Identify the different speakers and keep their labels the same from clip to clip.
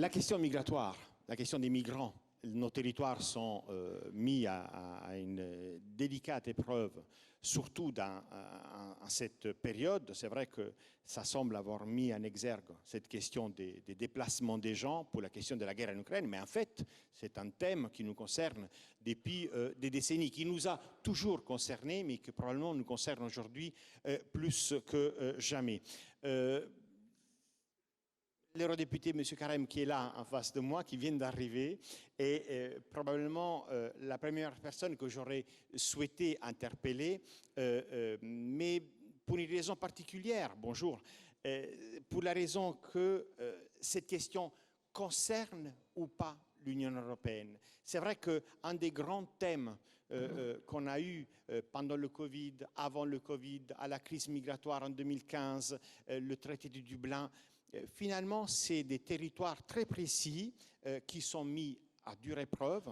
Speaker 1: La question migratoire, la question des migrants, nos territoires sont mis à une délicate épreuve, surtout en cette période. C'est vrai que ça semble avoir mis en exergue cette question des déplacements des gens pour la question de la guerre en Ukraine, mais en fait, c'est un thème qui nous concerne depuis des décennies, qui nous a toujours concernés, mais qui probablement nous concerne aujourd'hui plus que jamais. L'eurodéputé M. Carême, qui est là en face de moi, qui vient d'arriver, est probablement la première personne que j'aurais souhaité interpeller, mais pour une raison particulière, bonjour, pour la raison que cette question concerne ou pas l'Union européenne. C'est vrai qu'un des grands thèmes qu'on a eu pendant le Covid, avant le Covid, à la crise migratoire en 2015, le traité de Dublin, finalement, c'est des territoires très précis qui sont mis à dure épreuve.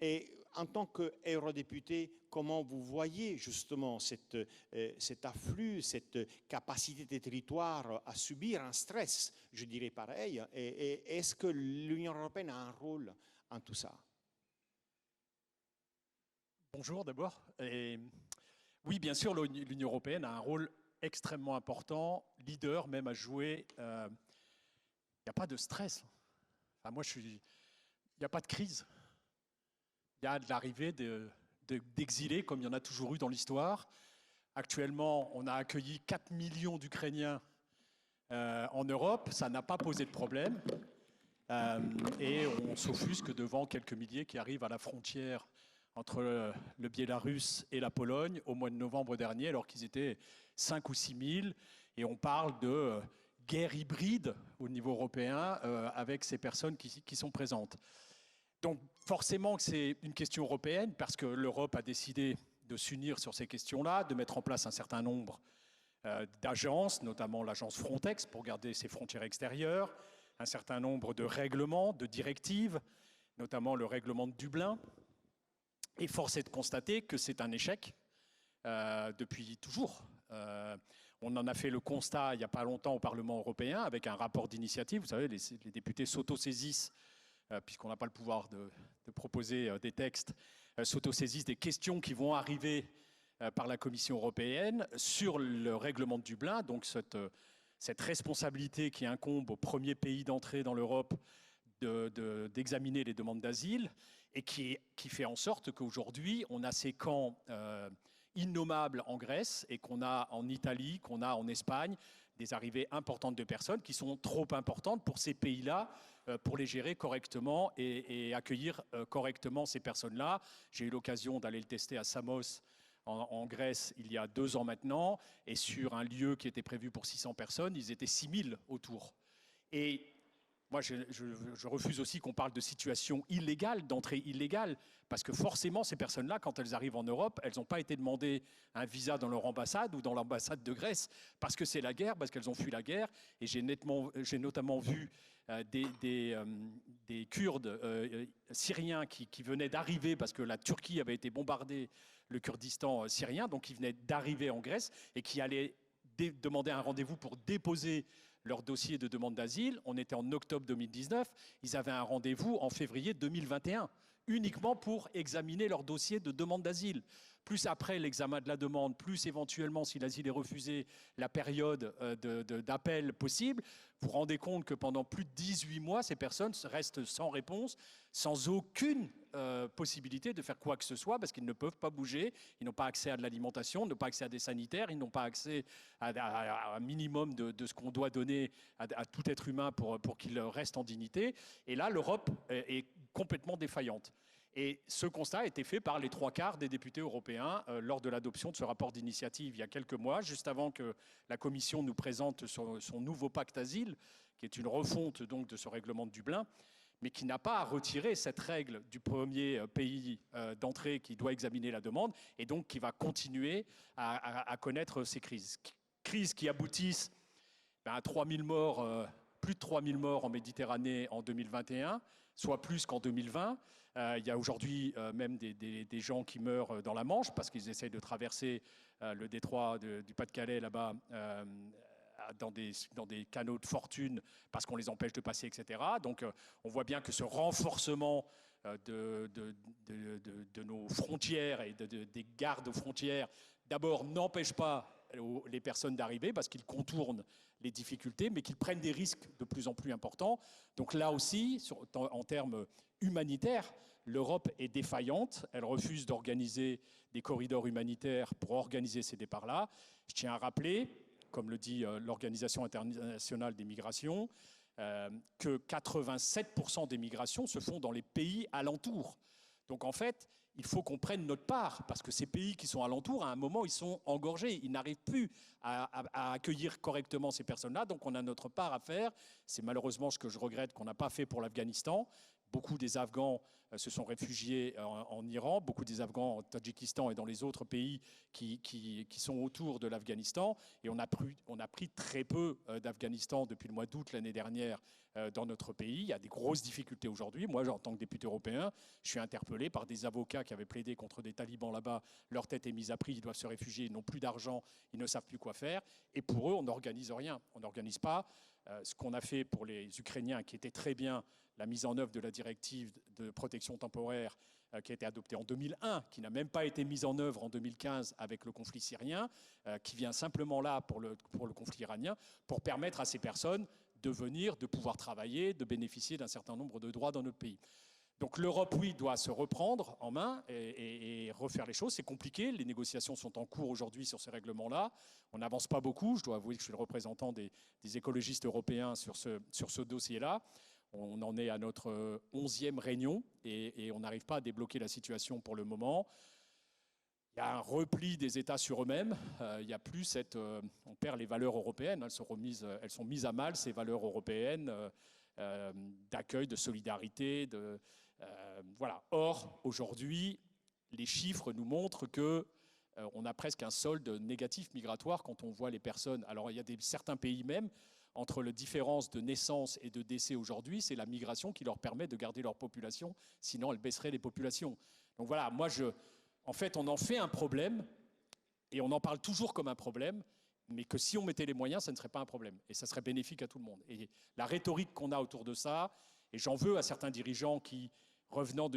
Speaker 1: Et en tant qu'eurodéputé, comment vous voyez justement cet afflux, cette capacité des territoires à subir un stress, je dirais pareil, et est-ce que l'Union européenne a un rôle en tout ça?
Speaker 2: Bonjour d'abord. Oui, bien sûr, l'Union européenne a un rôle extrêmement important, leader même à jouer. Il n'y a pas de stress. Enfin, il n'y a pas de crise. Il y a de l'arrivée d'exilés, comme il y en a toujours eu dans l'histoire. Actuellement, on a accueilli 4 millions d'Ukrainiens en Europe. Ça n'a pas posé de problème. Et on s'offusque devant quelques milliers qui arrivent à la frontière entre le Biélarus et la Pologne au mois de novembre dernier, alors qu'ils étaient 5 ou 6 000. Et on parle de guerre hybride au niveau européen avec ces personnes qui sont présentes. Donc forcément que c'est une question européenne, parce que l'Europe a décidé de s'unir sur ces questions-là, de mettre en place un certain nombre d'agences, notamment l'agence Frontex pour garder ses frontières extérieures, un certain nombre de règlements, de directives, notamment le règlement de Dublin. Et force est de constater que c'est un échec depuis toujours. On en a fait le constat il n'y a pas longtemps au Parlement européen avec un rapport d'initiative. Vous savez, les députés s'autosaisissent, puisqu'on n'a pas le pouvoir de proposer des textes, s'autosaisissent des questions qui vont arriver par la Commission européenne sur le règlement de Dublin, donc cette responsabilité qui incombe au premier pays d'entrée dans l'Europe d'examiner les demandes d'asile et qui fait en sorte qu'aujourd'hui, on a ces camps innommables en Grèce et qu'on a en Italie, qu'on a en Espagne, des arrivées importantes de personnes qui sont trop importantes pour ces pays-là, pour les gérer correctement et accueillir correctement ces personnes-là. J'ai eu l'occasion d'aller le tester à Samos, en Grèce, il y a 2 ans maintenant, et sur un lieu qui était prévu pour 600 personnes, ils étaient 6 000 autour. Et moi, je refuse aussi qu'on parle de situation illégale, d'entrée illégale, parce que forcément, ces personnes-là, quand elles arrivent en Europe, elles n'ont pas été demandées un visa dans leur ambassade ou dans l'ambassade de Grèce, parce que c'est la guerre, parce qu'elles ont fui la guerre. Et j'ai notamment vu des Kurdes syriens qui venaient d'arriver, parce que la Turquie avait été bombardée, le Kurdistan syrien, donc ils venaient d'arriver en Grèce et qui allaient demander un rendez-vous pour déposer leur dossier de demande d'asile. On était en octobre 2019, ils avaient un rendez-vous en février 2021, uniquement pour examiner leur dossier de demande d'asile. Plus après l'examen de la demande, plus éventuellement, si l'asile est refusé, la période d'appel possible, vous vous rendez compte que pendant plus de 18 mois, ces personnes restent sans réponse, sans aucune possibilité de faire quoi que ce soit, parce qu'ils ne peuvent pas bouger, ils n'ont pas accès à de l'alimentation, ils n'ont pas accès à des sanitaires, ils n'ont pas accès à un minimum de ce qu'on doit donner à tout être humain pour qu'il reste en dignité. Et là, l'Europe est complètement défaillante. Et ce constat a été fait par les 3/4 des députés européens lors de l'adoption de ce rapport d'initiative il y a quelques mois, juste avant que la Commission nous présente son nouveau pacte asile, qui est une refonte donc de ce règlement de Dublin, mais qui n'a pas à retirer cette règle du premier pays d'entrée qui doit examiner la demande et donc qui va continuer à connaître ces crises. Crises qui aboutissent à 3000 morts, plus de 3000 morts en Méditerranée en 2021, soit plus qu'en 2020. Il y a aujourd'hui même des gens qui meurent dans la Manche parce qu'ils essayent de traverser le détroit du Pas-de-Calais là-bas dans des canaux de fortune parce qu'on les empêche de passer, etc. Donc on voit bien que ce renforcement de nos frontières et des gardes aux frontières, d'abord, n'empêche pas les personnes d'arriver parce qu'ils contournent les difficultés, mais qu'ils prennent des risques de plus en plus importants. Donc là aussi, en termes humanitaires, l'Europe est défaillante. Elle refuse d'organiser des corridors humanitaires pour organiser ces départs-là. Je tiens à rappeler, comme le dit l'Organisation internationale des migrations, que 87% des migrations se font dans les pays alentours. Donc en fait, il faut qu'on prenne notre part, parce que ces pays qui sont alentours, à un moment, ils sont engorgés. Ils n'arrivent plus à accueillir correctement ces personnes-là. Donc on a notre part à faire. C'est malheureusement ce que je regrette qu'on n'a pas fait pour l'Afghanistan. Beaucoup des Afghans se sont réfugiés en Iran, beaucoup des Afghans au Tadjikistan et dans les autres pays qui sont autour de l'Afghanistan. Et on a pris très peu d'Afghanistan depuis le mois d'août l'année dernière dans notre pays. Il y a des grosses difficultés aujourd'hui. Moi, en tant que député européen, je suis interpellé par des avocats qui avaient plaidé contre des talibans là-bas. Leur tête est mise à prix, ils doivent se réfugier, ils n'ont plus d'argent, ils ne savent plus quoi faire. Et pour eux, on n'organise rien. On n'organise pas ce qu'on a fait pour les Ukrainiens, qui était très bien, la mise en œuvre de la directive de protection temporaire qui a été adoptée en 2001, qui n'a même pas été mise en œuvre en 2015 avec le conflit syrien, qui vient simplement là pour le conflit iranien, pour permettre à ces personnes de venir, de pouvoir travailler, de bénéficier d'un certain nombre de droits dans notre pays. Donc l'Europe, oui, doit se reprendre en main et refaire les choses. C'est compliqué, les négociations sont en cours aujourd'hui sur ces règlements-là. On n'avance pas beaucoup, je dois avouer que je suis le représentant des écologistes européens sur ce dossier-là. On en est à notre 11e réunion et on n'arrive pas à débloquer la situation pour le moment. Il y a un repli des États sur eux-mêmes. Il n'y a plus on perd les valeurs européennes. Elles sont mises à mal, ces valeurs européennes d'accueil, de solidarité. Voilà. Or, aujourd'hui, les chiffres nous montrent qu'on a presque un solde négatif migratoire quand on voit les personnes. Alors, il y a certains pays même, entre la différence de naissance et de décès aujourd'hui, c'est la migration qui leur permet de garder leur population, sinon elle baisserait les populations. Donc voilà, en fait, on en fait un problème, et on en parle toujours comme un problème, mais que si on mettait les moyens, ça ne serait pas un problème, et ça serait bénéfique à tout le monde. Et la rhétorique qu'on a autour de ça, et j'en veux à certains dirigeants qui, revenant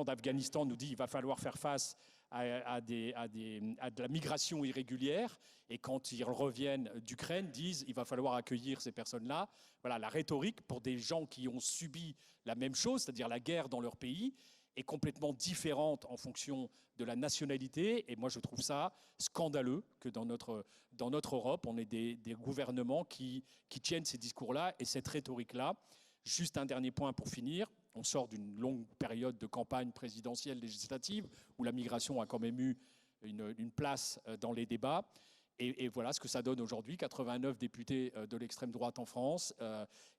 Speaker 2: d'Afghanistan, nous disent qu'il va falloir faire face à de la migration irrégulière, et quand ils reviennent d'Ukraine, disent qu'il va falloir accueillir ces personnes-là. Voilà, la rhétorique pour des gens qui ont subi la même chose, c'est-à-dire la guerre dans leur pays, est complètement différente en fonction de la nationalité. Et moi, je trouve ça scandaleux que dans notre Europe, on ait des gouvernements qui tiennent ces discours-là et cette rhétorique-là. Juste un dernier point pour finir. On sort d'une longue période de campagne présidentielle législative où la migration a quand même eu une place dans les débats. Et voilà ce que ça donne aujourd'hui, 89 députés de l'extrême droite en France,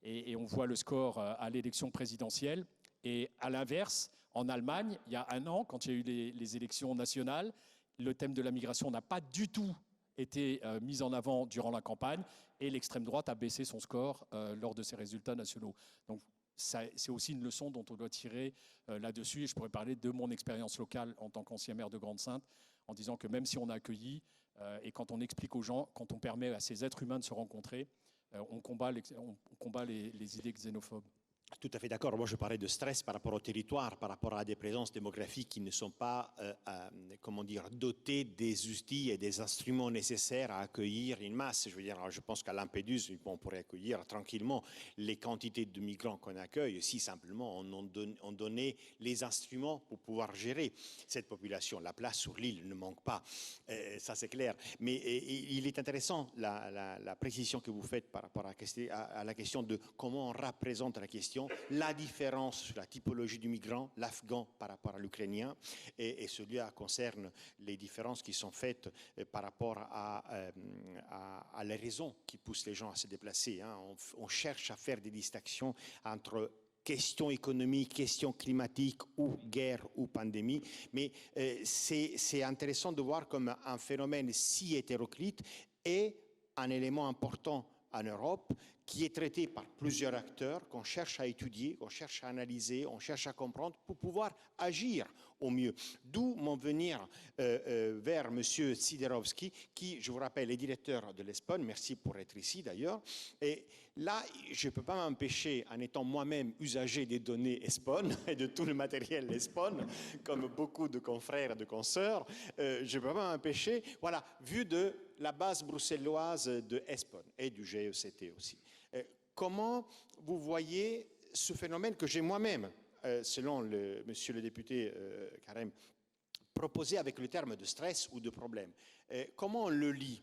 Speaker 2: et on voit le score à l'élection présidentielle. Et à l'inverse, en Allemagne, il y a un an, quand il y a eu les élections nationales, le thème de la migration n'a pas du tout été mis en avant durant la campagne, et l'extrême droite a baissé son score lors de ses résultats nationaux. Donc c'est aussi une leçon dont on doit tirer là-dessus, et je pourrais parler de mon expérience locale en tant qu'ancien maire de Grande-Synthe, en disant que même si on a accueilli, et quand on explique aux gens, quand on permet à ces êtres humains de se rencontrer, on combat les idées xénophobes.
Speaker 1: Tout à fait d'accord. Moi, je parlais de stress par rapport au territoire, par rapport à des présences démographiques qui ne sont pas, comment dire, dotées des outils et des instruments nécessaires à accueillir une masse. Je veux dire, je pense qu'à Lampedusa, on pourrait accueillir tranquillement les quantités de migrants qu'on accueille si simplement on donnait les instruments pour pouvoir gérer cette population. La place sur l'île ne manque pas, ça c'est clair. Mais il est intéressant la précision que vous faites par rapport à la question de comment on représente la question, la différence sur la typologie du migrant, l'Afghan par rapport à l'Ukrainien, et celui-là concerne les différences qui sont faites par rapport à les raisons qui poussent les gens à se déplacer. Hein. On cherche à faire des distinctions entre questions économiques, questions climatiques ou guerre ou pandémie, mais c'est intéressant de voir comme un phénomène si hétéroclite est un élément important en Europe qui est traité par plusieurs acteurs, qu'on cherche à étudier, qu'on cherche à analyser, on cherche à comprendre pour pouvoir agir au mieux. D'où mon venir vers M. Siderovski, qui, je vous rappelle, est directeur de l'ESPON. Merci pour être ici d'ailleurs. Et là, je ne peux pas m'empêcher, en étant moi-même usager des données ESPON et de tout le matériel ESPON, comme beaucoup de confrères et de consoeurs, je ne peux pas m'empêcher, voilà, vu de la base bruxelloise de ESPON et du GECT aussi. Comment vous voyez ce phénomène que j'ai moi-même, selon monsieur le député Carême, proposé avec le terme de stress ou de problème? Comment on le lit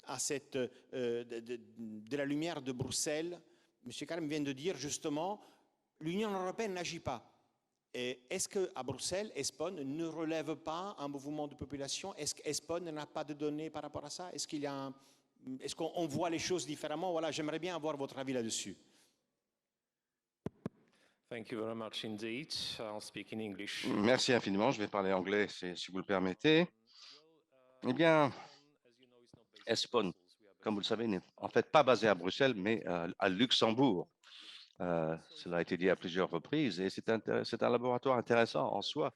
Speaker 1: à cette, de la lumière de Bruxelles? Monsieur Carême vient de dire justement, l'Union européenne n'agit pas. Est-ce qu'à Bruxelles, ESPON ne relève pas un mouvement de population? Est-ce qu'ESPON n'a pas de données par rapport à ça? Est-ce qu'on voit les choses différemment? Voilà, j'aimerais bien avoir votre avis là-dessus.
Speaker 3: Thank you very much indeed. I'll speak in English.
Speaker 4: Merci infiniment. Je vais parler anglais, si vous le permettez. Eh bien, ESPON, comme vous le savez, n'est en fait pas basé à Bruxelles, mais à Luxembourg. Cela a été dit à plusieurs reprises et c'est un laboratoire intéressant en soi.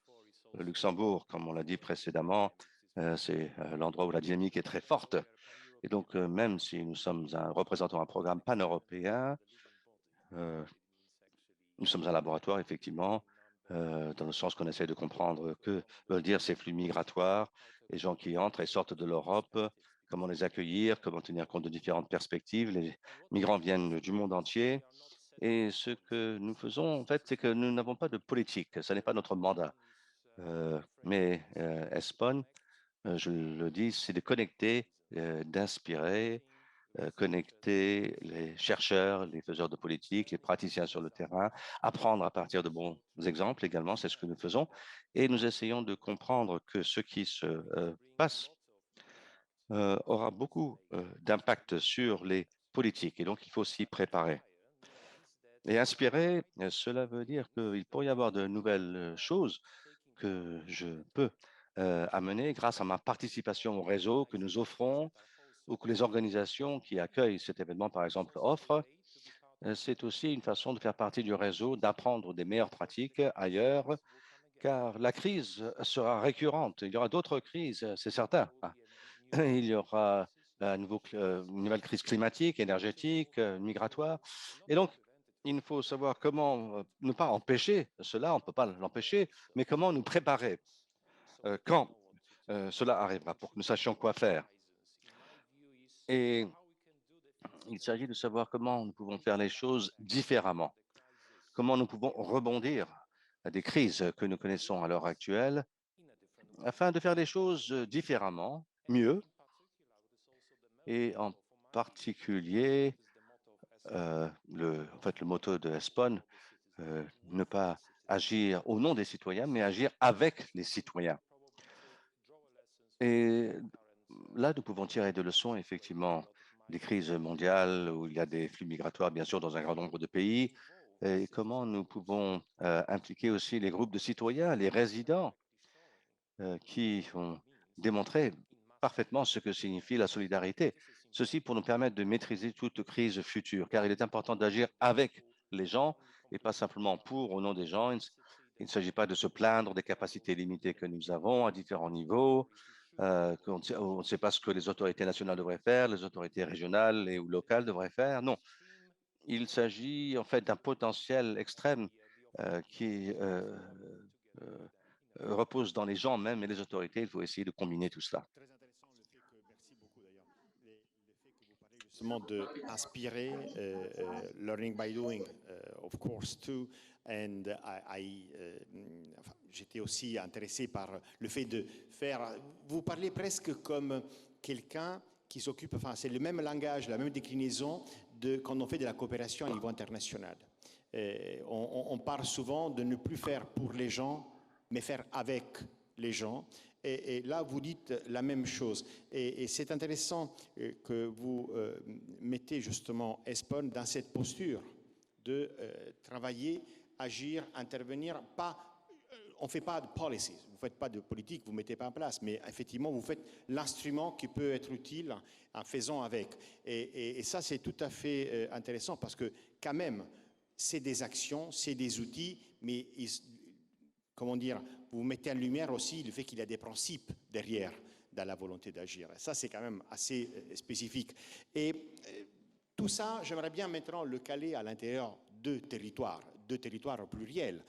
Speaker 4: Le Luxembourg, comme on l'a dit précédemment, c'est l'endroit où la dynamique est très forte. Et donc, même si nous sommes représentant un programme pan-européen, nous sommes un laboratoire, effectivement, dans le sens qu'on essaie de comprendre que veulent dire ces flux migratoires, les gens qui entrent et sortent de l'Europe, comment les accueillir, comment tenir compte de différentes perspectives. Les migrants viennent du monde entier. Et ce que nous faisons, en fait, c'est que nous n'avons pas de politique. Ce n'est pas notre mandat. Mais ESPON, je le dis, c'est de connecter, d'inspirer, connecter les chercheurs, les faiseurs de politique, les praticiens sur le terrain, apprendre à partir de bons exemples également, c'est ce que nous faisons. Et nous essayons de comprendre que ce qui se passe aura beaucoup d'impact sur les politiques. Et donc, il faut s'y préparer. Et inspirer, cela veut dire qu'il pourrait y avoir de nouvelles choses que je peux amener grâce à ma participation au réseau que nous offrons ou que les organisations qui accueillent cet événement, par exemple, offrent. C'est aussi une façon de faire partie du réseau, d'apprendre des meilleures pratiques ailleurs, car la crise sera récurrente. Il y aura d'autres crises, c'est certain. Il y aura une nouvelle crise climatique, énergétique, migratoire. Et donc, il faut savoir comment ne pas empêcher cela, on ne peut pas l'empêcher, mais comment nous préparer quand cela arrivera, pour que nous sachions quoi faire. Et il s'agit de savoir comment nous pouvons faire les choses différemment, comment nous pouvons rebondir à des crises que nous connaissons à l'heure actuelle, afin de faire les choses différemment, mieux, et en particulier, le motto de ESPON, ne pas agir au nom des citoyens, mais agir avec les citoyens. Et là, nous pouvons tirer des leçons, effectivement, des crises mondiales où il y a des flux migratoires, bien sûr, dans un grand nombre de pays, et comment nous pouvons impliquer aussi les groupes de citoyens, les résidents, qui ont démontré parfaitement ce que signifie la solidarité. Ceci pour nous permettre de maîtriser toute crise future, car il est important d'agir avec les gens et pas simplement pour au nom des gens. Il ne s'agit pas de se plaindre des capacités limitées que nous avons à différents niveaux, on ne sait pas ce que les autorités nationales devraient faire, les autorités régionales ou locales devraient faire. Non, il s'agit en fait d'un potentiel extrême qui repose dans les gens même et les autorités. Il faut essayer de combiner tout cela.
Speaker 1: Très intéressant le fait que, merci beaucoup d'ailleurs, le fait que vous parlez justement d'inspirer, learning by doing, of course, too. And j'étais aussi intéressé par le fait de faire, vous parlez presque comme quelqu'un qui s'occupe, enfin c'est le même langage, la même déclinaison quand on fait de la coopération à niveau international. On parle souvent de ne plus faire pour les gens, mais faire avec les gens. Et là, vous dites la même chose. Et c'est intéressant que vous mettez justement ESPON dans cette posture de travailler, agir, intervenir, pas on ne fait pas de policies, vous ne faites pas de politique, vous ne mettez pas en place, mais effectivement, vous faites l'instrument qui peut être utile en faisant avec. Et ça, c'est tout à fait intéressant parce que quand même, c'est des actions, c'est des outils, mais comment dire, vous mettez en lumière aussi le fait qu'il y a des principes derrière dans la volonté d'agir. Ça, c'est quand même assez spécifique. Et tout ça, j'aimerais bien maintenant le caler à l'intérieur de deux territoires pluriels.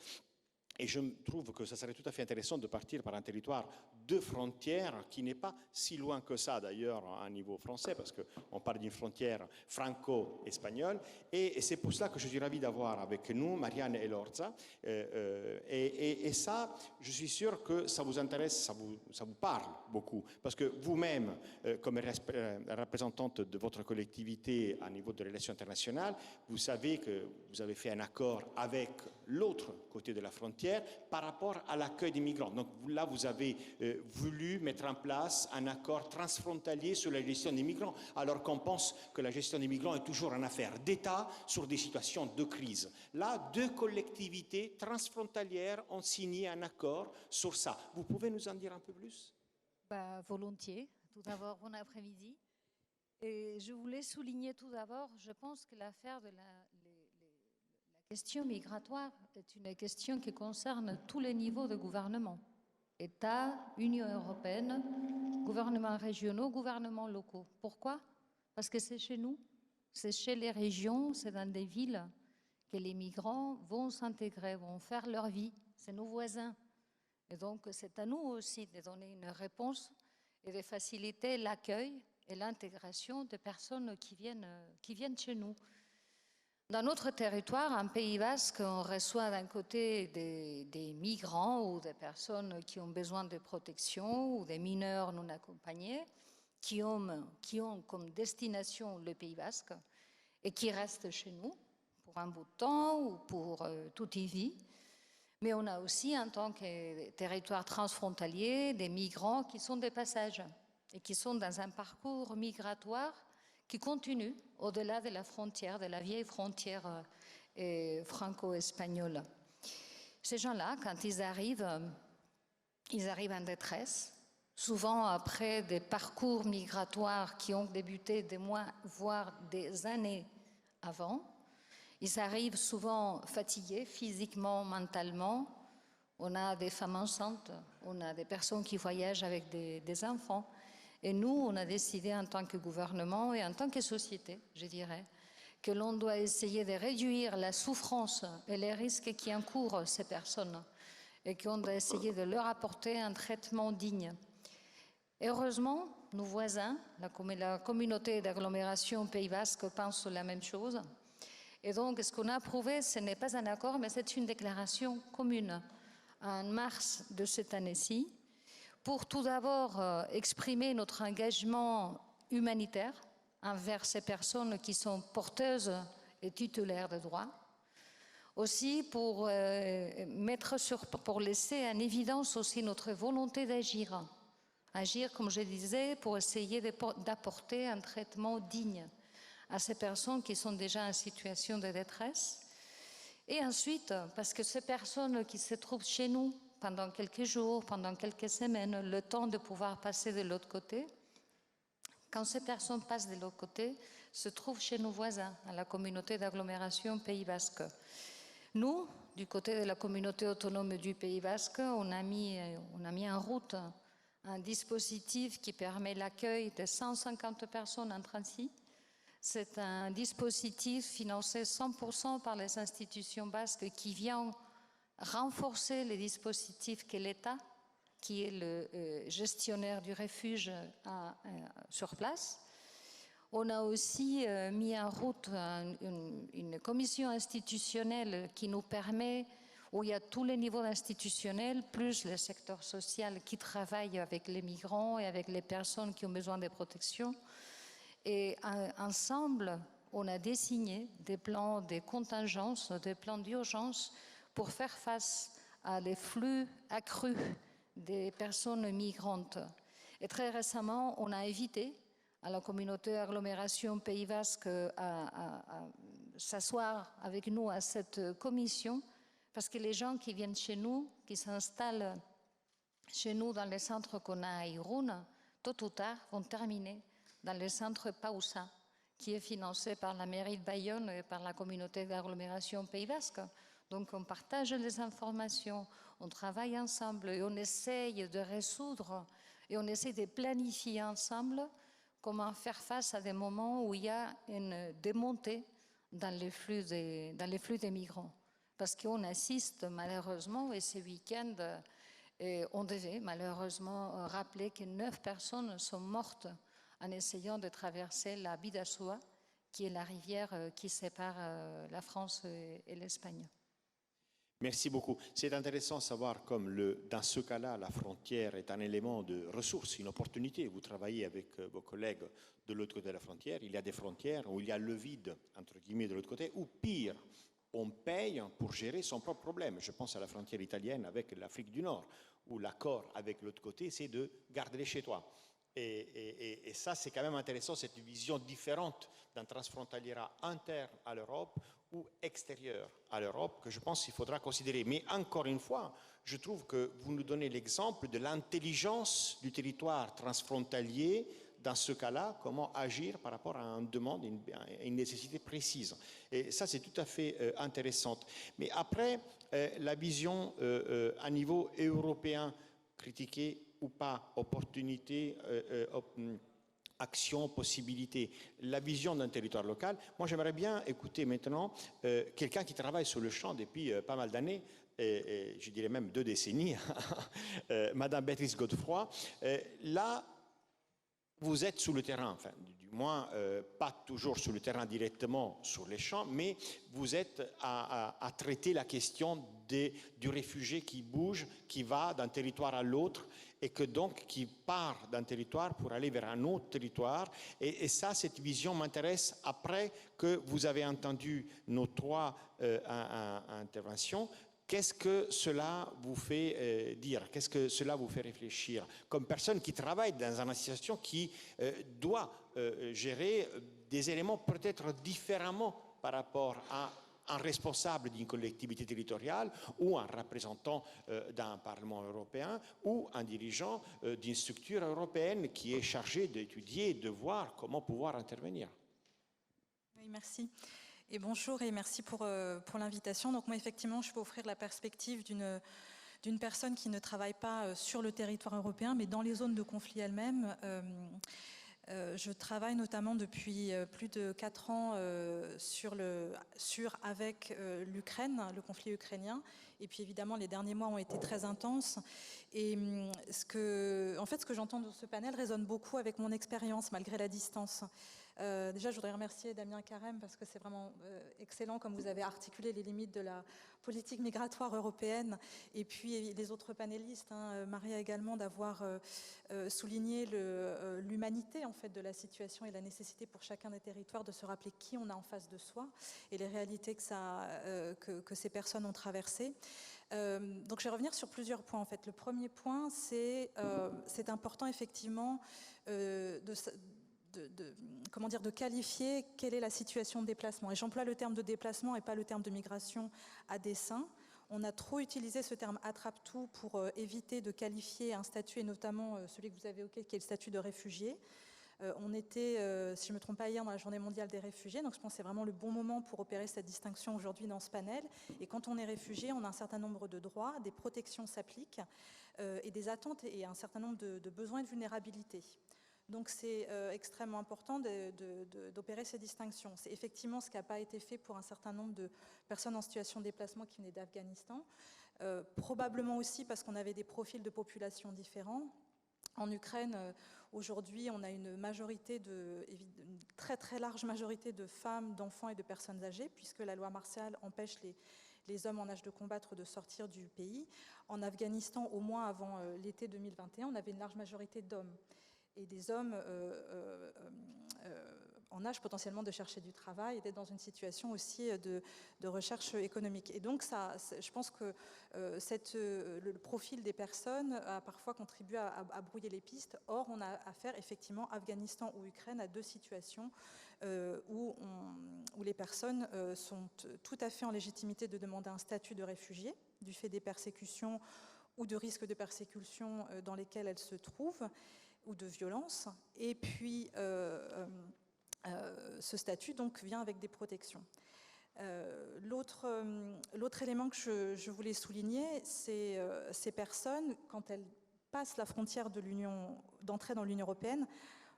Speaker 1: Et je trouve que ça serait tout à fait intéressant de partir par un territoire de frontières qui n'est pas si loin que ça d'ailleurs à un niveau français, parce qu'on parle d'une frontière franco-espagnole. Et c'est pour cela que je suis ravi d'avoir avec nous Marianne Elorza. Et ça, je suis sûr que ça vous intéresse, ça vous parle beaucoup, parce que vous-même, comme représentante de votre collectivité à niveau de relations internationales, vous savez que vous avez fait un accord avec l'autre côté de la frontière par rapport à l'accueil des migrants. Donc là, vous avez voulu mettre en place un accord transfrontalier sur la gestion des migrants, alors qu'on pense que la gestion des migrants est toujours une affaire d'État sur des situations de crise. Là, deux collectivités transfrontalières ont signé un accord sur ça. Vous pouvez nous en dire un peu plus?
Speaker 5: Volontiers. Tout d'abord, bon après-midi. Et je voulais souligner tout d'abord, je pense que l'affaire de la question migratoire est une question qui concerne tous les niveaux de gouvernement. État, Union européenne, gouvernements régionaux, gouvernements locaux. Pourquoi? Parce que c'est chez nous, c'est chez les régions, c'est dans des villes que les migrants vont s'intégrer, vont faire leur vie. C'est nos voisins. Et donc, c'est à nous aussi de donner une réponse et de faciliter l'accueil et l'intégration de personnes qui viennent chez nous. Dans notre territoire, en Pays Basque, on reçoit d'un côté des migrants ou des personnes qui ont besoin de protection ou des mineurs non accompagnés qui ont comme destination le Pays Basque et qui restent chez nous pour un bout de temps ou pour toute une vie. Mais on a aussi, en tant que territoire transfrontalier, des migrants qui sont des passages et qui sont dans un parcours migratoire qui continue au-delà de la frontière, de la vieille frontière franco-espagnole. Ces gens-là, quand ils arrivent en détresse, souvent après des parcours migratoires qui ont débuté des mois, voire des années avant. Ils arrivent souvent fatigués physiquement, mentalement. On a des femmes enceintes, on a des personnes qui voyagent avec des enfants. Et nous, on a décidé en tant que gouvernement et en tant que société, je dirais, que l'on doit essayer de réduire la souffrance et les risques qui encourent ces personnes et qu'on doit essayer de leur apporter un traitement digne. Et heureusement, nos voisins, la communauté d'agglomération Pays Basque pense la même chose. Et donc, ce qu'on a approuvé, ce n'est pas un accord, mais c'est une déclaration commune en mars de cette année-ci, pour tout d'abord exprimer notre engagement humanitaire envers ces personnes qui sont porteuses et titulaires de droits. Aussi pour laisser en évidence aussi notre volonté d'agir. Agir, comme je disais, pour essayer d'apporter un traitement digne à ces personnes qui sont déjà en situation de détresse. Et ensuite, parce que ces personnes qui se trouvent chez nous pendant quelques jours, pendant quelques semaines, le temps de pouvoir passer de l'autre côté, quand ces personnes passent de l'autre côté, se trouvent chez nos voisins, à la communauté d'agglomération Pays Basque. Nous, du côté de la communauté autonome du Pays Basque, on a mis en route un dispositif qui permet l'accueil de 150 personnes en transit. C'est un dispositif financé 100% par les institutions basques qui vient renforcer les dispositifs que l'État, qui est le gestionnaire du refuge, sur place. On a aussi mis en route une commission institutionnelle qui nous permet, où il y a tous les niveaux institutionnels, plus le secteur social qui travaille avec les migrants et avec les personnes qui ont besoin de protection. Et ensemble, on a dessiné des plans de contingence, des plans d'urgence pour faire face à les flux accrus des personnes migrantes. Et très récemment, on a invité à la communauté d'agglomération Pays Basque à s'asseoir avec nous à cette commission, Parce que les gens qui viennent chez nous, qui s'installent chez nous dans les centres qu'on a à Irún, tôt ou tard vont terminer dans le centre Pausa, qui est financé par la mairie de Bayonne et par la communauté d'agglomération Pays Basque. Donc on partage les informations, on travaille ensemble et on essaye de résoudre et on essaie de planifier ensemble comment faire face à des moments où il y a une démontée dans les flux des migrants. Parce qu'on assiste malheureusement, et ce week-end, on devait malheureusement rappeler que 9 personnes sont mortes en essayant de traverser la Bidasoa, qui est la rivière qui sépare la France et l'Espagne.
Speaker 1: Merci beaucoup. C'est intéressant de savoir comme dans ce cas-là, la frontière est un élément de ressource, une opportunité. Vous travaillez avec vos collègues de l'autre côté de la frontière. Il y a des frontières où il y a le vide, entre guillemets, de l'autre côté, ou pire, on paye pour gérer son propre problème. Je pense à la frontière italienne avec l'Afrique du Nord, où l'accord avec l'autre côté, c'est de garder chez toi. Et ça, c'est quand même intéressant, cette vision différente d'un transfrontalière interne à l'Europe ou extérieur à l'Europe, que je pense qu'il faudra considérer. Mais encore une fois, je trouve que vous nous donnez l'exemple de l'intelligence du territoire transfrontalier. Dans ce cas-là, comment agir par rapport à une demande, une nécessité précise. Et ça, c'est tout à fait intéressant. Mais après, la vision à niveau européen, critiquée ou pas, opportunité, action, possibilité, la vision d'un territoire local. Moi, j'aimerais bien écouter maintenant quelqu'un qui travaille sur le champ depuis pas mal d'années, et je dirais même 2 décennies, Madame Béatrice Godefroy. Là, vous êtes sur le terrain, enfin, du moins pas toujours sur le terrain directement sur les champs, mais vous êtes à traiter la question du réfugié qui bouge, qui va d'un territoire à l'autre et que donc qui part d'un territoire pour aller vers un autre territoire. Et ça, cette vision m'intéresse après que vous avez entendu nos 3 interventions. Qu'est-ce que cela vous fait dire? Qu'est-ce que cela vous fait réfléchir? Comme personne qui travaille dans une association qui doit gérer des éléments peut-être différemment par rapport à un responsable d'une collectivité territoriale ou un représentant d'un Parlement européen ou un dirigeant d'une structure européenne qui est chargé d'étudier, de voir comment pouvoir intervenir.
Speaker 6: Oui, merci. Et bonjour et merci pour l'invitation. Donc moi, effectivement, je peux offrir la perspective d'une personne qui ne travaille pas sur le territoire européen, mais dans les zones de conflit elles-mêmes. Je travaille notamment depuis plus de 4 ans avec l'Ukraine, le conflit ukrainien. Et puis évidemment, les derniers mois ont été très intenses. Et ce que j'entends dans ce panel résonne beaucoup avec mon expérience, malgré la distance. Déjà, je voudrais remercier Damien Carême parce que c'est vraiment excellent comme vous avez articulé les limites de la politique migratoire européenne et puis les autres panélistes, Maria également, d'avoir souligné l'humanité en fait de la situation et la nécessité pour chacun des territoires de se rappeler qui on a en face de soi et les réalités que ces personnes ont traversées. Donc je vais revenir sur plusieurs points en fait. Le premier point, c'est important effectivement de qualifier quelle est la situation de déplacement. Et j'emploie le terme de déplacement et pas le terme de migration à dessein. On a trop utilisé ce terme attrape-tout pour éviter de qualifier un statut, et notamment celui que vous avez évoqué, qui est le statut de réfugié. On était, si je ne me trompe pas, hier dans la Journée mondiale des réfugiés, donc je pense que c'est vraiment le bon moment pour opérer cette distinction aujourd'hui dans ce panel. Et quand on est réfugié, on a un certain nombre de droits, des protections s'appliquent, et des attentes et un certain nombre de besoins et de vulnérabilité. Donc c'est extrêmement important d'opérer ces distinctions. C'est effectivement ce qui n'a pas été fait pour un certain nombre de personnes en situation de déplacement qui venaient d'Afghanistan, probablement aussi parce qu'on avait des profils de population différents. En Ukraine, aujourd'hui, on a une très très large majorité de femmes, d'enfants et de personnes âgées, puisque la loi martiale empêche les hommes en âge de combattre de sortir du pays. En Afghanistan, au moins avant l'été 2021, on avait une large majorité d'hommes. Et des hommes en âge potentiellement de chercher du travail et d'être dans une situation aussi de recherche économique. Et donc, je pense que le profil des personnes a parfois contribué à brouiller les pistes. Or, on a affaire effectivement, Afghanistan ou Ukraine, à deux situations où les personnes sont tout à fait en légitimité de demander un statut de réfugié du fait des persécutions ou de risques de persécution dans lesquels elles se trouvent, ou de violence. Et puis, ce statut donc, vient avec des protections. L'autre élément que je voulais souligner, c'est ces personnes, quand elles passent la frontière d'entrée dans l'Union européenne.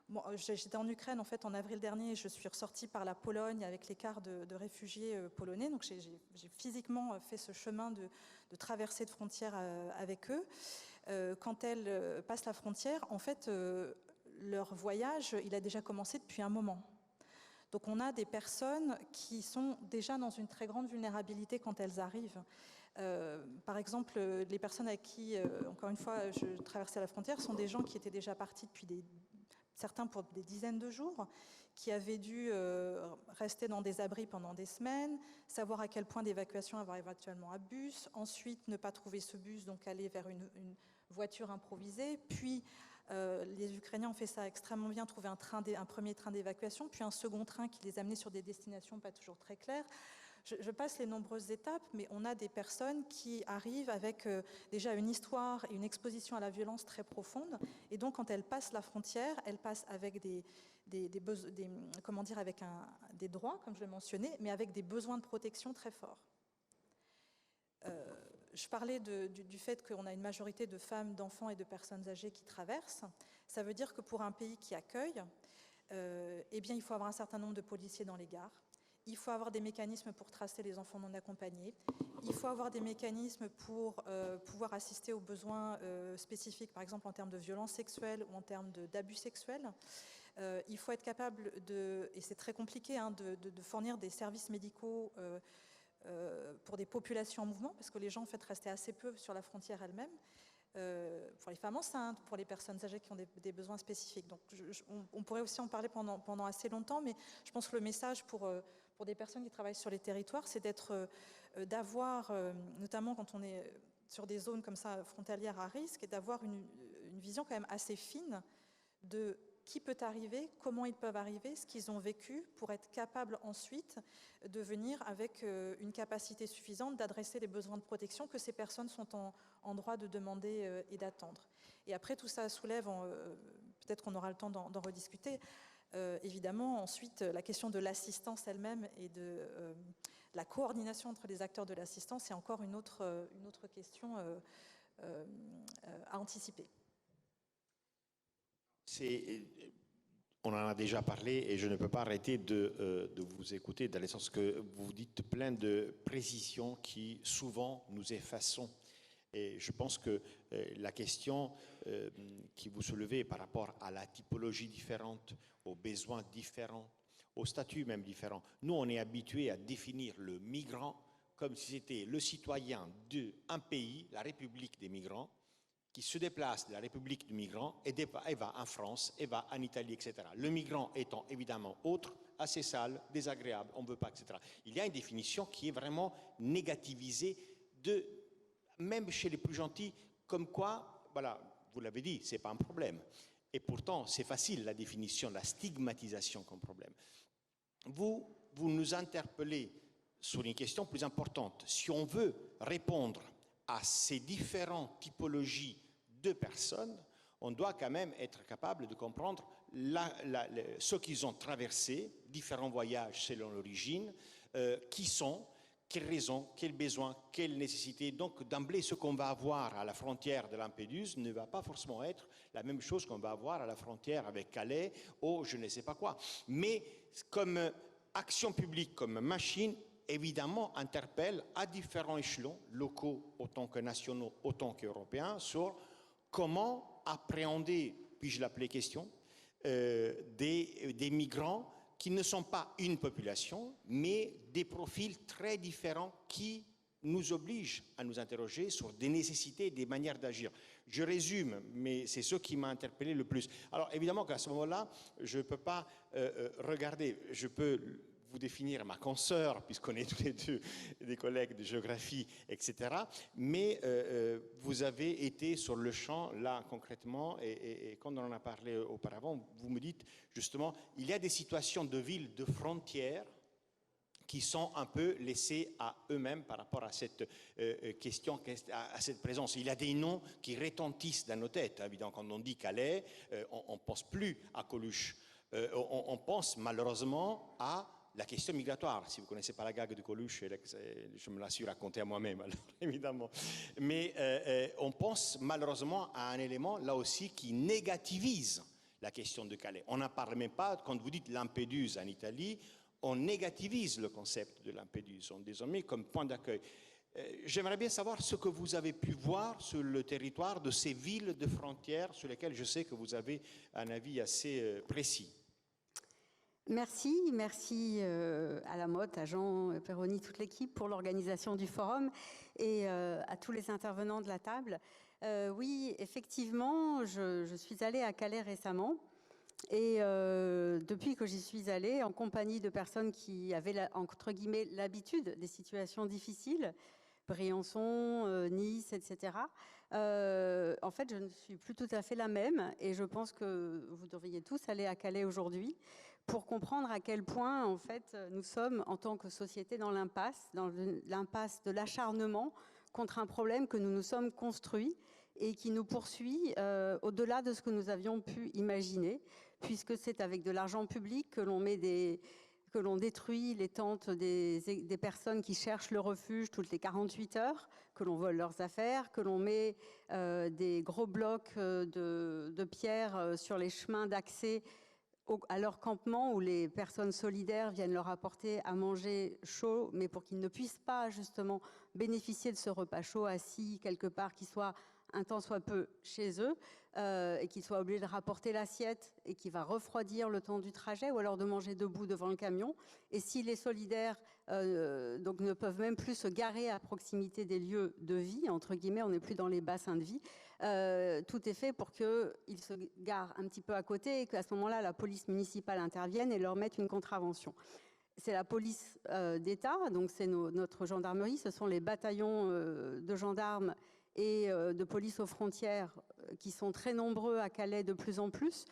Speaker 6: Bon, j'étais en Ukraine en fait en avril dernier, je suis ressortie par la Pologne avec les cars de réfugiés polonais, donc j'ai physiquement fait ce chemin de traversée de frontière avec eux. Quand elles passent la frontière, en fait, leur voyage, il a déjà commencé depuis un moment. Donc on a des personnes qui sont déjà dans une très grande vulnérabilité quand elles arrivent. Par exemple, les personnes avec qui, encore une fois, je traversais la frontière sont des gens qui étaient déjà partis depuis certains pour des dizaines de jours, qui avaient dû rester dans des abris pendant des semaines, savoir à quel point d'évacuation avoir éventuellement un bus, ensuite ne pas trouver ce bus, donc aller vers une voiture improvisée, puis les Ukrainiens ont fait ça extrêmement bien, trouvé un premier train d'évacuation, puis un second train qui les amenait sur des destinations pas toujours très claires. Je passe les nombreuses étapes, mais on a des personnes qui arrivent avec déjà une histoire et une exposition à la violence très profonde. Et donc, quand elles passent la frontière, elles passent avec des droits, comme je le mentionnais, mais avec des besoins de protection très forts. Je parlais du fait qu'on a une majorité de femmes, d'enfants et de personnes âgées qui traversent. Ça veut dire que pour un pays qui accueille, eh bien, il faut avoir un certain nombre de policiers dans les gares. Il faut avoir des mécanismes pour tracer les enfants non accompagnés. Il faut avoir des mécanismes pour pouvoir assister aux besoins spécifiques, par exemple en termes de violences sexuelles ou en termes d'abus sexuels. Il faut être capable et c'est très compliqué, de fournir des services médicaux pour des populations en mouvement, parce que les gens en fait restaient assez peu sur la frontière elle-même. Pour les femmes enceintes, pour les personnes âgées qui ont des besoins spécifiques. Donc, on pourrait aussi en parler pendant assez longtemps, mais je pense que le message pour des personnes qui travaillent sur les territoires, c'est d'avoir, notamment quand on est sur des zones comme ça, frontalières à risque, et d'avoir une vision quand même assez fine de qui peut arriver, comment ils peuvent arriver, ce qu'ils ont vécu, pour être capable ensuite de venir avec une capacité suffisante d'adresser les besoins de protection que ces personnes sont en droit de demander et d'attendre. Et après, tout ça soulève, peut-être qu'on aura le temps d'en rediscuter, évidemment, ensuite, la question de l'assistance elle-même et de la coordination entre les acteurs de l'assistance, c'est encore une autre question à anticiper.
Speaker 1: On en a déjà parlé et je ne peux pas arrêter de vous écouter dans le sens que vous dites plein de précisions qui souvent nous effaçons. Et je pense que la question qui vous soulevez par rapport à la typologie différente, aux besoins différents, au statut même différent, nous on est habitués à définir le migrant comme si c'était le citoyen d'un pays, la République des migrants, qui se déplace de la République du migrant et va en France, et va en Italie, etc. Le migrant étant évidemment autre, assez sale, désagréable, on ne veut pas, etc. Il y a une définition qui est vraiment négativisée, même chez les plus gentils, comme quoi, voilà, vous l'avez dit, ce n'est pas un problème. Et pourtant, c'est facile la définition, la stigmatisation comme problème. Vous nous interpellez sur une question plus importante. Si on veut répondre à ces différentes typologies de personnes, on doit quand même être capable de comprendre ce qu'ils ont traversé, différents voyages selon l'origine, qui sont, quelles raisons, quels besoins, quelles nécessités. Donc d'emblée, ce qu'on va avoir à la frontière de Lampedusa ne va pas forcément être la même chose qu'on va avoir à la frontière avec Calais ou je ne sais pas quoi. Mais comme action publique, comme machine, évidemment, interpelle à différents échelons, locaux autant que nationaux, autant qu'européens, sur comment appréhender, puis-je l'appeler question, des migrants qui ne sont pas une population, mais des profils très différents qui nous oblige à nous interroger sur des nécessités et des manières d'agir. Je résume, mais c'est ce qui m'a interpellé le plus. Alors évidemment qu'à ce moment-là, je ne peux pas regarder, je peux vous définir ma consoeur, puisqu'on est tous les deux des collègues de géographie, etc. Mais vous avez été sur le champ, là, concrètement, et quand on en a parlé auparavant, vous me dites, justement, il y a des situations de villes de frontières qui sont un peu laissés à eux-mêmes par rapport à cette question, à cette présence. Il y a des noms qui retentissent dans nos têtes. Évidemment, quand on dit Calais, on ne pense plus à Coluche. On pense malheureusement à la question migratoire. Si vous ne connaissez pas la gag de Coluche, je me la suis racontée à moi-même, alors, évidemment. Mais on pense malheureusement à un élément, là aussi, qui négativise la question de Calais. On n'en parle même pas, quand vous dites Lampedusa en Italie, on négativise le concept de Lampedusa, on désormais comme point d'accueil. J'aimerais bien savoir ce que vous avez pu voir sur le territoire de ces villes de frontières sur lesquelles je sais que vous avez un avis assez précis.
Speaker 7: Merci à la Motte, à Jean Perroni, toute l'équipe pour l'organisation du forum et à tous les intervenants de la table. Oui, effectivement, je suis allée à Calais récemment. Et depuis que j'y suis allée, en compagnie de personnes qui avaient, entre guillemets, l'habitude des situations difficiles, Briançon, Nice, etc., en fait, je ne suis plus tout à fait la même. Et je pense que vous devriez tous aller à Calais aujourd'hui pour comprendre à quel point, en fait, nous sommes, en tant que société, dans l'impasse de l'acharnement contre un problème que nous nous sommes construits et qui nous poursuit au-delà de ce que nous avions pu imaginer, puisque c'est avec de l'argent public que l'on détruit les tentes des personnes qui cherchent le refuge toutes les 48 heures, que l'on vole leurs affaires, que l'on met des gros blocs de pierres sur les chemins d'accès à leur campement où les personnes solidaires viennent leur apporter à manger chaud, mais pour qu'ils ne puissent pas justement bénéficier de ce repas chaud assis quelque part qui soit un temps soit peu chez eux et qu'ils soient obligés de rapporter l'assiette et qui va refroidir le temps du trajet ou alors de manger debout devant le camion. Et si les solidaires donc ne peuvent même plus se garer à proximité des lieux de vie, entre guillemets, on n'est plus dans les bassins de vie, tout est fait pour qu'ils se garent un petit peu à côté et qu'à ce moment-là, la police municipale intervienne et leur mette une contravention. C'est la police d'État, donc c'est notre gendarmerie, ce sont les bataillons de gendarmes et de police aux frontières qui sont très nombreux à Calais de plus en plus,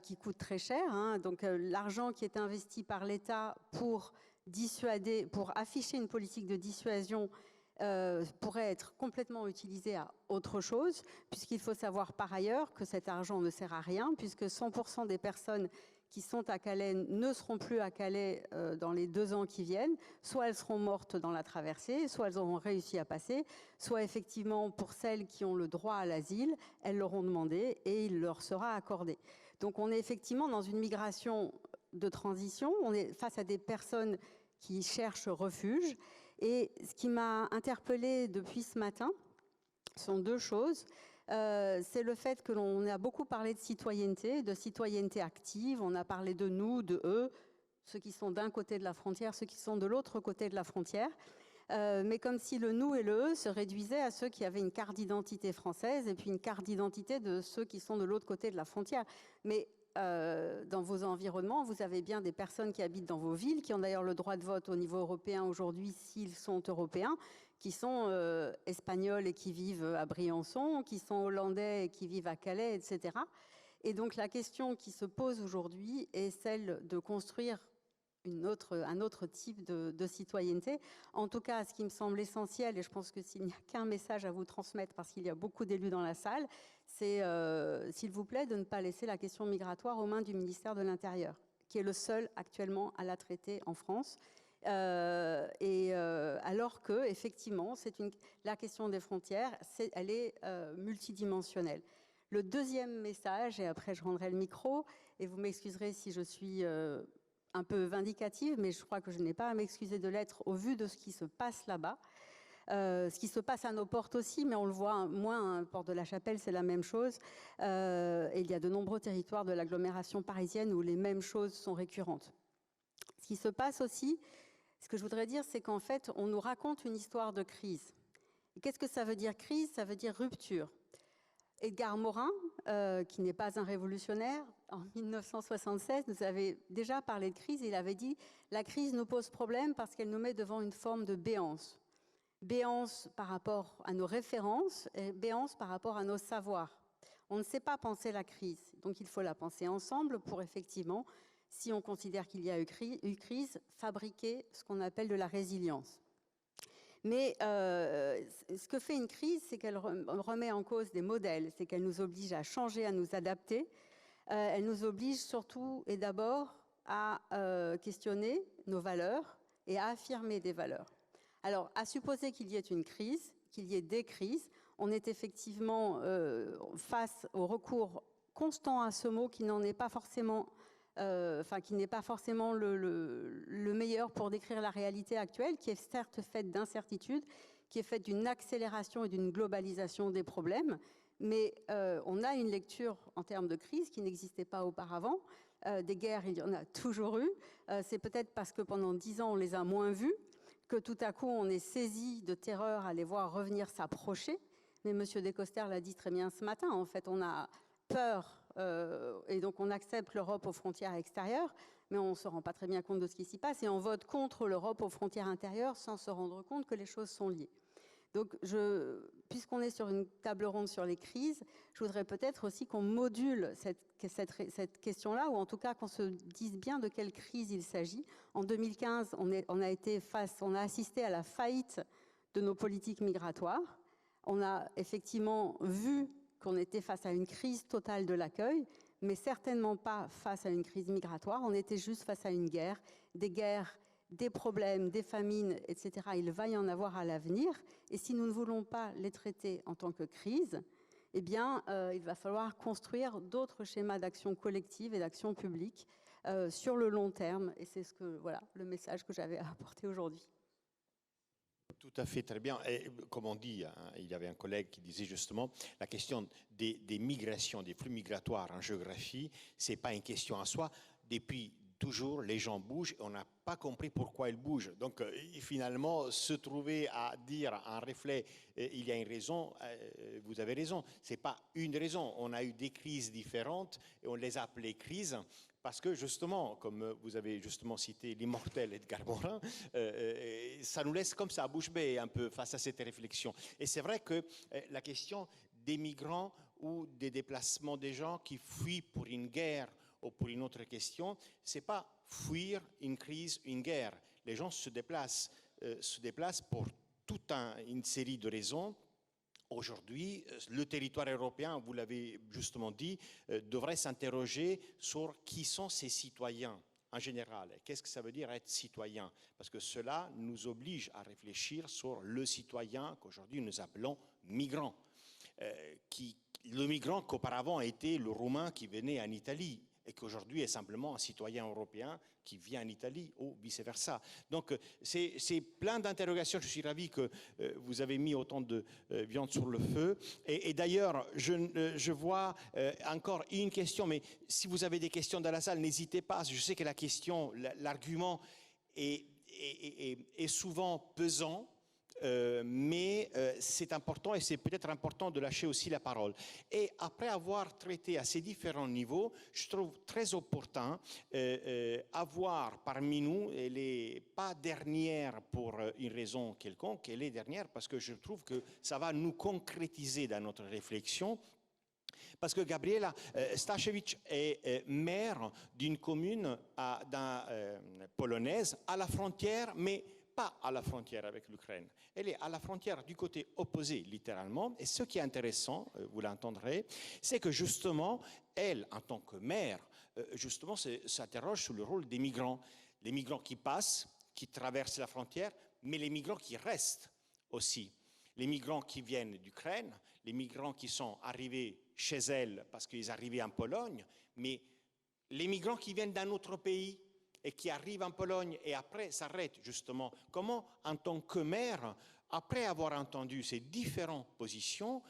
Speaker 7: qui coûtent très cher. Hein. Donc l'argent qui est investi par l'État pour dissuader, pour afficher une politique de dissuasion pourrait être complètement utilisé à autre chose, puisqu'il faut savoir par ailleurs que cet argent ne sert à rien, puisque 100% des personnes qui sont à Calais ne seront plus à Calais dans les 2 ans qui viennent. Soit elles seront mortes dans la traversée, soit elles auront réussi à passer, soit effectivement pour celles qui ont le droit à l'asile, elles l'auront demandé et il leur sera accordé. Donc on est effectivement dans une migration de transition, on est face à des personnes qui cherchent refuge. Et ce qui m'a interpellée depuis ce matin sont 2 choses. C'est le fait que l'on a beaucoup parlé de citoyenneté active, on a parlé de nous, de eux, ceux qui sont d'un côté de la frontière, ceux qui sont de l'autre côté de la frontière, mais comme si le nous et le eux se réduisaient à ceux qui avaient une carte d'identité française et puis une carte d'identité de ceux qui sont de l'autre côté de la frontière. Mais dans vos environnements, vous avez bien des personnes qui habitent dans vos villes, qui ont d'ailleurs le droit de vote au niveau européen aujourd'hui s'ils sont européens, qui sont espagnols et qui vivent à Briançon, qui sont hollandais et qui vivent à Calais, etc. Et donc la question qui se pose aujourd'hui est celle de construire un autre type de citoyenneté. En tout cas, ce qui me semble essentiel, et je pense que s'il n'y a qu'un message à vous transmettre, parce qu'il y a beaucoup d'élus dans la salle, c'est, s'il vous plaît, de ne pas laisser la question migratoire aux mains du ministère de l'Intérieur, qui est le seul actuellement à la traiter en France. Alors que, effectivement, la question des frontières, elle est multidimensionnelle. Le deuxième message, et après je rendrai le micro, et vous m'excuserez si je suis un peu vindicative, mais je crois que je n'ai pas à m'excuser de l'être au vu de ce qui se passe là-bas. Ce qui se passe à nos portes aussi, mais on le voit moins, hein, Porte de la Chapelle, c'est la même chose. Et il y a de nombreux territoires de l'agglomération parisienne où les mêmes choses sont récurrentes. Ce qui se passe aussi, Ce que je voudrais dire, c'est qu'en fait, on nous raconte une histoire de crise. Qu'est-ce que ça veut dire crise? Ça veut dire rupture. Edgar Morin, qui n'est pas un révolutionnaire, en 1976, nous avait déjà parlé de crise. Il avait dit « La crise nous pose problème parce qu'elle nous met devant une forme de béance. Béance par rapport à nos références et béance par rapport à nos savoirs. On ne sait pas penser la crise, donc il faut la penser ensemble pour effectivement, si on considère qu'il y a eu crise, fabriquer ce qu'on appelle de la résilience. » Mais ce que fait une crise, c'est qu'elle remet en cause des modèles, c'est qu'elle nous oblige à changer, à nous adapter. Elle nous oblige surtout et d'abord à questionner nos valeurs et à affirmer des valeurs. Alors, à supposer qu'il y ait une crise, qu'il y ait des crises, on est effectivement face au recours constant à ce mot qui n'en est pas forcément... qui n'est pas forcément le meilleur pour décrire la réalité actuelle, qui est certes faite d'incertitudes, qui est faite d'une accélération et d'une globalisation des problèmes, mais on a une lecture en termes de crise qui n'existait pas auparavant. Des guerres, il y en a toujours eu. C'est peut-être parce que pendant 10 ans, on les a moins vues, que tout à coup, on est saisi de terreur à les voir revenir s'approcher. Mais M. Descoster l'a dit très bien ce matin, en fait, on a peur et donc on accepte l'Europe aux frontières extérieures, mais on ne se rend pas très bien compte de ce qui s'y passe et on vote contre l'Europe aux frontières intérieures sans se rendre compte que les choses sont liées. Donc, puisqu'on est sur une table ronde sur les crises, je voudrais peut-être aussi qu'on module cette question-là, ou en tout cas qu'on se dise bien de quelle crise il s'agit. En 2015, on a assisté à la faillite de nos politiques migratoires. On a effectivement vu qu'on était face à une crise totale de l'accueil, mais certainement pas face à une crise migratoire. On était juste face à une guerre, des problèmes, des famines, etc. Il va y en avoir à l'avenir. Et si nous ne voulons pas les traiter en tant que crise, eh bien, il va falloir construire d'autres schémas d'action collective et d'action publique sur le long terme. Et c'est le message que j'avais à apporter aujourd'hui.
Speaker 1: Tout à fait, très bien. Et comme on dit, hein, il y avait un collègue qui disait justement, la question des migrations, des flux migratoires en géographie, ce n'est pas une question en soi. Depuis toujours, les gens bougent et on n'a pas compris pourquoi ils bougent. Donc, finalement, se trouver à dire en reflet, il y a une raison, vous avez raison. Ce n'est pas une raison. On a eu des crises différentes et on les a appelées crises. Parce que justement, comme vous avez justement cité l'immortel Edgar Morin, ça nous laisse comme ça, bouche bée un peu face à cette réflexion. Et c'est vrai que la question des migrants ou des déplacements des gens qui fuient pour une guerre ou pour une autre question, c'est pas fuir une crise, une guerre. Les gens se déplacent pour toute une série de raisons. Aujourd'hui, le territoire européen, vous l'avez justement dit, devrait s'interroger sur qui sont ces citoyens en général. Qu'est-ce que ça veut dire être citoyen? Parce que cela nous oblige à réfléchir sur le citoyen qu'aujourd'hui nous appelons migrant. Le migrant qu'auparavant était le Roumain qui venait en Italie et qu'aujourd'hui est simplement un citoyen européen qui vient en Italie ou vice-versa. Donc, c'est plein d'interrogations. Je suis ravi que vous avez mis autant de viande sur le feu. Et d'ailleurs, je vois encore une question, mais si vous avez des questions dans la salle, n'hésitez pas. Je sais que la question, l'argument est souvent pesant. Mais c'est important et c'est peut-être important de lâcher aussi la parole. Et après avoir traité à ces différents niveaux, je trouve très opportun avoir parmi nous, elle n'est pas dernière pour une raison quelconque, elle est dernière parce que je trouve que ça va nous concrétiser dans notre réflexion. Parce que Gabriela Staszewicz est maire d'une commune polonaise à la frontière, mais pas à la frontière avec l'Ukraine. Elle est à la frontière du côté opposé, littéralement. Et ce qui est intéressant, vous l'entendrez, c'est que justement, elle, en tant que maire, justement, s'interroge sur le rôle des migrants. Les migrants qui passent, qui traversent la frontière, mais les migrants qui restent aussi. Les migrants qui viennent d'Ukraine, les migrants qui sont arrivés chez elle parce qu'ils arrivaient en Pologne, mais les migrants qui viennent d'un autre pays et qui arrivent en Pologne et après s'arrêtent justement. Comment, en tant que maire, après avoir entendu ces différentes positions,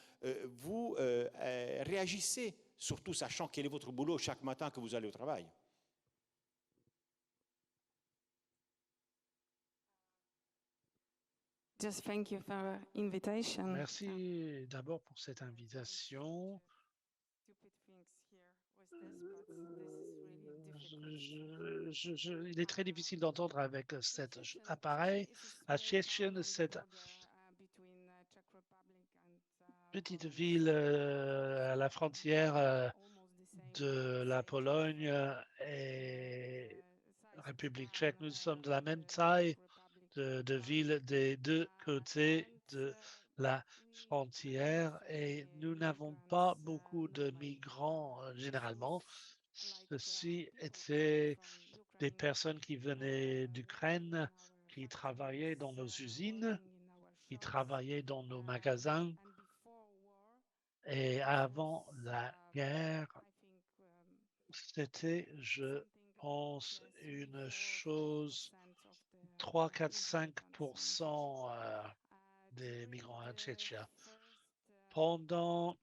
Speaker 1: vous réagissez, surtout sachant quel est votre boulot chaque matin que vous allez au travail?
Speaker 8: just thank you for invitation.
Speaker 9: Merci d'abord pour cette invitation. Il est très difficile d'entendre avec cet appareil. À Szczecin, cette petite ville à la frontière de la Pologne et République tchèque, nous sommes de la même taille de ville des deux côtés de la frontière et nous n'avons pas beaucoup de migrants généralement. Ceci étaient des personnes qui venaient d'Ukraine, qui travaillaient dans nos usines, qui travaillaient dans nos magasins. Et avant la guerre, c'était, je pense, une chose, 3, 4, 5% des migrants à Tchétchia. Pendant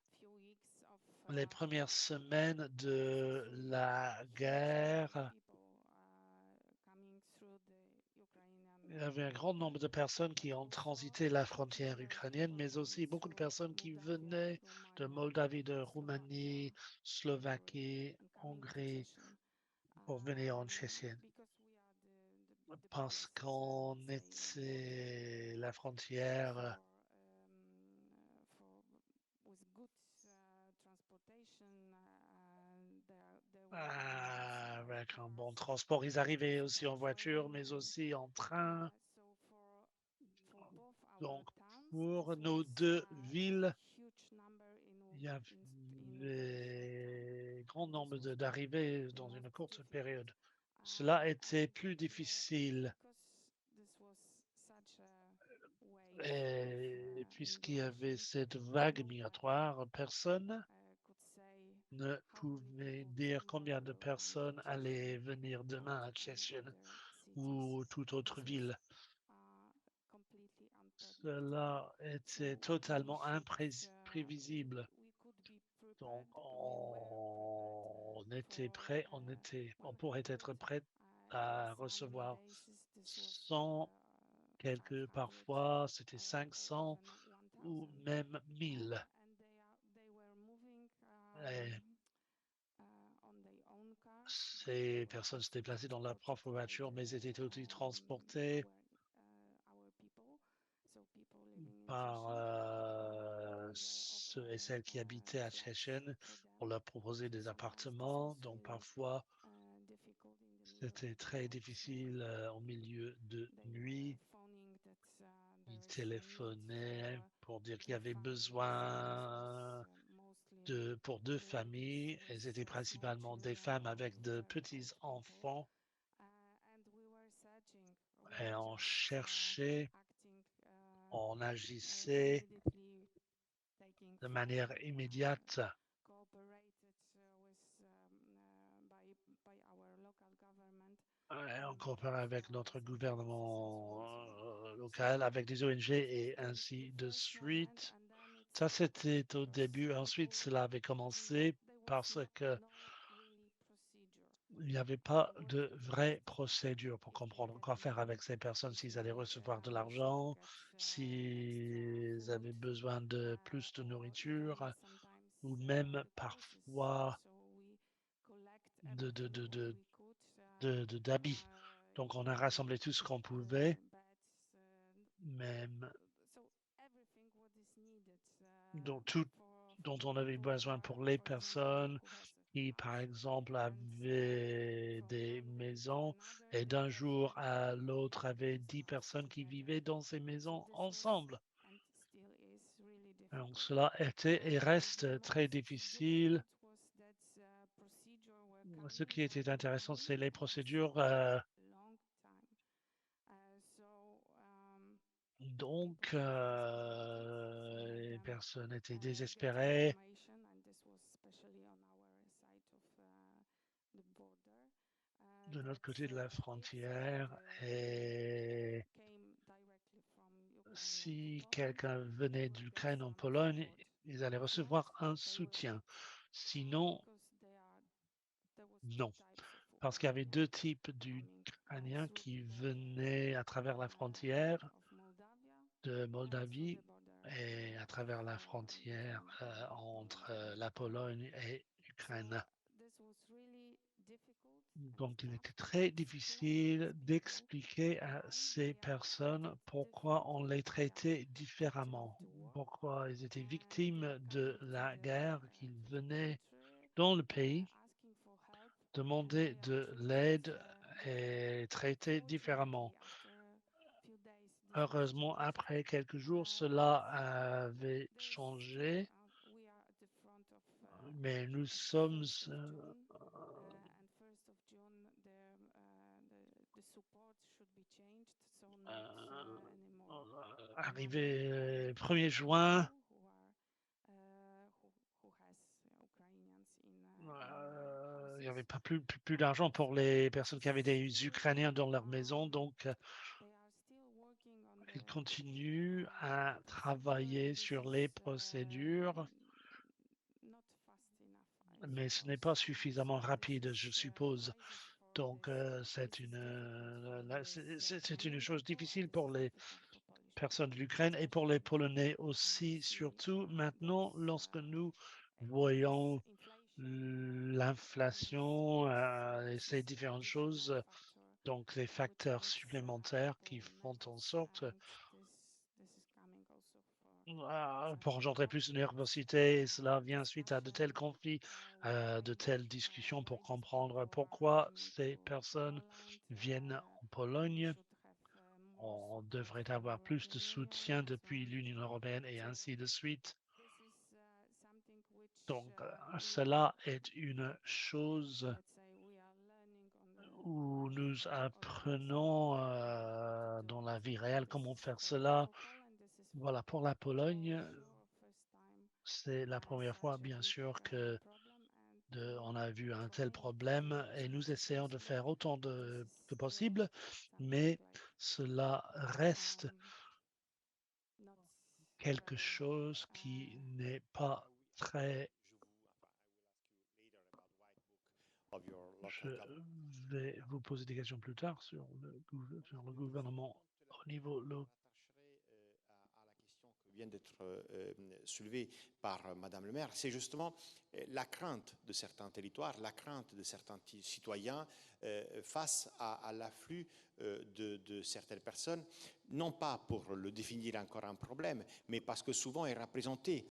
Speaker 9: les premières semaines de la guerre, il y avait un grand nombre de personnes qui ont transité la frontière ukrainienne, mais aussi beaucoup de personnes qui venaient de Moldavie, de Roumanie, Slovaquie, Hongrie, pour venir en Tchétchène. Parce qu'on était la frontière avec un bon transport. Ils arrivaient aussi en voiture, mais aussi en train. Donc, pour nos deux villes, il y avait un grand nombre d'arrivées dans une courte période. Cela était plus difficile et puisqu'il y avait cette vague migratoire, personne ne pouvait dire combien de personnes allaient venir demain à Szczecin ou toute autre ville. Cela était totalement imprévisible. Donc, on était prêt, on pourrait être prêt à recevoir 100, quelques, parfois c'était 500 ou même 1000. Et ces personnes se déplaçaient dans leur propre voiture, mais étaient aussi transportées par ceux et celles qui habitaient à Szczecin pour leur proposer des appartements. Donc parfois, c'était très difficile au milieu de nuit. Ils téléphonaient pour dire qu'il y avait besoin pour deux familles. Et c'était principalement des femmes avec de petits enfants. Et on cherchait, on agissait de manière immédiate. On coopère avec notre gouvernement local, avec des ONG et ainsi de suite. Ça, c'était au début. Ensuite, cela avait commencé parce que il n'y avait pas de vraie procédure pour comprendre quoi faire avec ces personnes, s'ils allaient recevoir de l'argent, s'ils avaient besoin de plus de nourriture ou même parfois d'habits. Donc, on a rassemblé tout ce qu'on pouvait, même tout dont on avait besoin pour les personnes qui, par exemple, avaient des maisons et d'un jour à l'autre avaient 10 personnes qui vivaient dans ces maisons ensemble. Donc, cela était et reste très difficile. Ce qui était intéressant, c'est les procédures. Donc, les personnes étaient désespérées. De l'autre côté de la frontière, et si quelqu'un venait d'Ukraine en Pologne, ils allaient recevoir un soutien. Sinon, non. Parce qu'il y avait deux types d'Ukrainiens qui venaient à travers la frontière. de Moldavie et à travers la frontière entre la Pologne et l'Ukraine. Donc, il était très difficile d'expliquer à ces personnes pourquoi on les traitait différemment, pourquoi ils étaient victimes de la guerre, qu'ils venaient dans le pays demander de l'aide et traités différemment. Heureusement, après quelques jours, cela avait changé, mais nous sommes arrivés 1er juin. Il n'y avait pas plus d'argent pour les personnes qui avaient des Ukrainiens dans leur maison, donc ils continuent à travailler sur les procédures, mais ce n'est pas suffisamment rapide, je suppose. Donc, c'est une chose difficile pour les personnes de l'Ukraine et pour les Polonais aussi, surtout maintenant lorsque nous voyons l'inflation et ces différentes choses, donc les facteurs supplémentaires qui font en sorte pour engendrer plus de nervosité. Cela vient suite à de tels conflits, de telles discussions pour comprendre pourquoi ces personnes viennent en Pologne. On devrait avoir plus de soutien depuis l'Union européenne et ainsi de suite. Donc, cela est une chose où nous apprenons dans la vie réelle comment faire cela. Voilà, pour la Pologne, c'est la première fois, bien sûr, que on a vu un tel problème et nous essayons de faire autant que possible, mais cela reste quelque chose qui n'est pas très... Je vais vous poser des questions plus tard sur le gouvernement au niveau local.
Speaker 1: À la question qui vient d'être soulevée par Madame le maire, c'est justement la crainte de certains territoires, la crainte de certains citoyens face à l'afflux de certaines personnes, non pas pour le définir encore un problème, mais parce que souvent est représenté